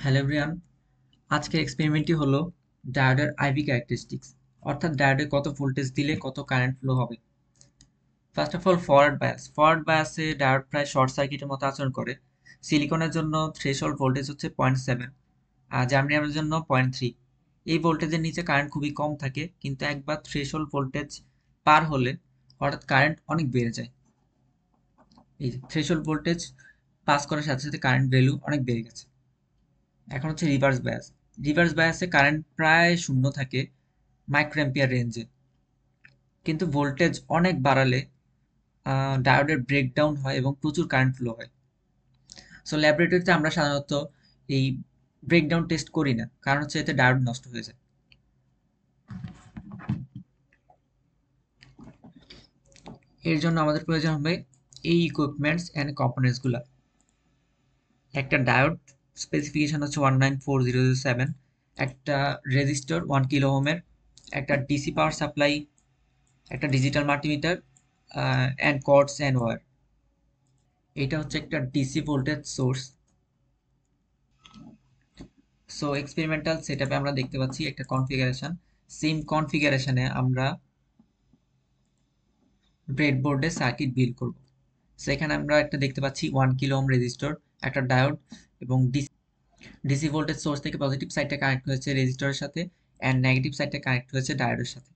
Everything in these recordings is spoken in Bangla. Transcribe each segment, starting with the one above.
হ্যালো এভরিওয়ান, আজকের এক্সপেরিমেন্টটি হলো ডায়োডের আইভি ক্যারেক্টারিস্টিক্স, অর্থাৎ ডায়োডে কত ভোল্টেজ দিলে কত কারেন্ট ফ্লো হবে। ফার্স্ট অফ অল ফরওয়ার্ড বায়াসে ডায়োড প্রায় শর্ট সার্কিটের মতো আচরণ করে। সিলিকনের জন্য থ্রেশহোল্ড ভোল্টেজ হচ্ছে 0.7, আর জার্মেনিয়ামের জন্য 0.3। এই ভোল্টেজের নিচে কারেন্ট খুবই কম থাকে, কিন্তু একবার থ্রেশহোল্ড ভোল্টেজ পার হলে হঠাৎ কারেন্ট অনেক বেড়ে যায়। এই থ্রেশহোল্ড ভোল্টেজ পাস করার সাথে সাথে কারেন্ট ভ্যালু অনেক বেড়ে গেছে। এখন হচ্ছে রিভার্স বায়াসে কারেন্ট প্রায় শূন্য থাকে মাইক্রোঅ্যাম্পিয়ার রেঞ্জে, কিন্তু ভোল্টেজ অনেক বাড়ালে ডায়োডের ব্রেকডাউন হয় এবং প্রচুর কারেন্ট ফ্লো হয়। সো ল্যাবরেটরিতে আমরা সাধারণত এই ব্রেকডাউন টেস্ট করি না, কারণ হচ্ছে এতে ডায়োড নষ্ট হয়ে যায়। এর জন্য আমাদের প্রয়োজন হবে এই ইকুইপমেন্টস অ্যান্ড কম্পোনেন্টসগুলো। একটা ডায়োড স্পেসিফিকেশন হচ্ছে 194007, একটা রেজিস্টর 1 কিলো ওহমের, একটা ডিসি পাওয়ার সাপ্লাই, একটা digital multimeter, and cords and wire. এটা হচ্ছে একটা DC voltage source. So experimental সেটআপে আমরা দেখতে পাচ্ছি একটা কনফিগারেশন। সেম কনফিগারেশনে আমরা ব্রেডবোর্ডে সার্কিট বিল্ড করব। সেখানে আমরা একটা দেখতে পাচ্ছি 1 কিলো ওহম রেজিস্টর, একটা ডায়োড, এবং ডিসি ভোল্টেজ সোর্স থেকে পজিটিভ সাইডটা কানেক্ট হয়েছে রেজিস্টরের সাথে, অ্যান্ড নেগেটিভ সাইডটা কানেক্ট হয়েছে ডায়োডের সাথে।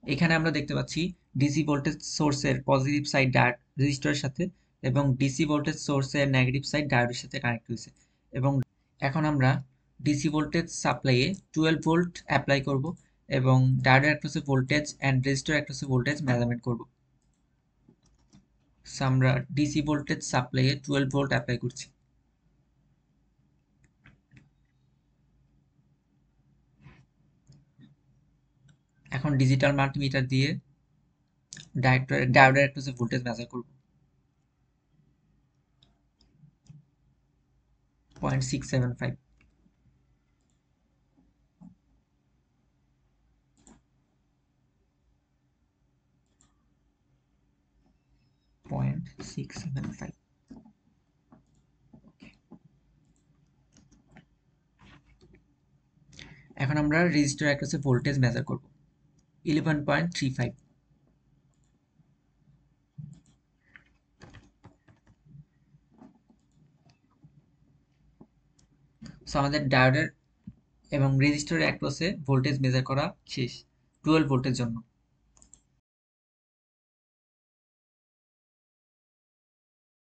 এখানে আমরা দেখতে পাচ্ছি ডিসি ভোল্টেজ সোর্সের পজিটিভ সাইড রেজিস্টরের সাথে, এবং ডিসি ভোল্টেজ সোর্সের নেগেটিভ সাইড ডায়োডের সাথে কানেক্ট হয়েছে। এবং এখন আমরা ডিসি ভোল্টেজ সাপ্লাইয়ে 12 ভোল্ট অ্যাপ্লাই করব, এবং ডায়োডের অ্যাক্রসে ভোল্টেজ অ্যান্ড রেজিস্টর অ্যাক্রসে ভোল্টেজ মেজারমেন্ট করব। সো আমরা ডিসি ভোল্টেজ সাপ্লাইয়ে 12 ভোল্ট অ্যাপ্লাই করছি। এখন ডিজিটাল মাল্টিমিটার দিয়ে ডায়োডের অ্যাক্রসে ভোল্টেজ মেজার করব। 0.675। 0.675। এখন আমরা রেজিস্টার অ্যাক্রসে ভোল্টেজ মেজার করব 11.35। সো আমাদের ডায়োডের এবং রেজিস্টারের অ্যাক্রসে ভোল্টেজ মেজার করা শেষ 12 ভোল্টের জন্য।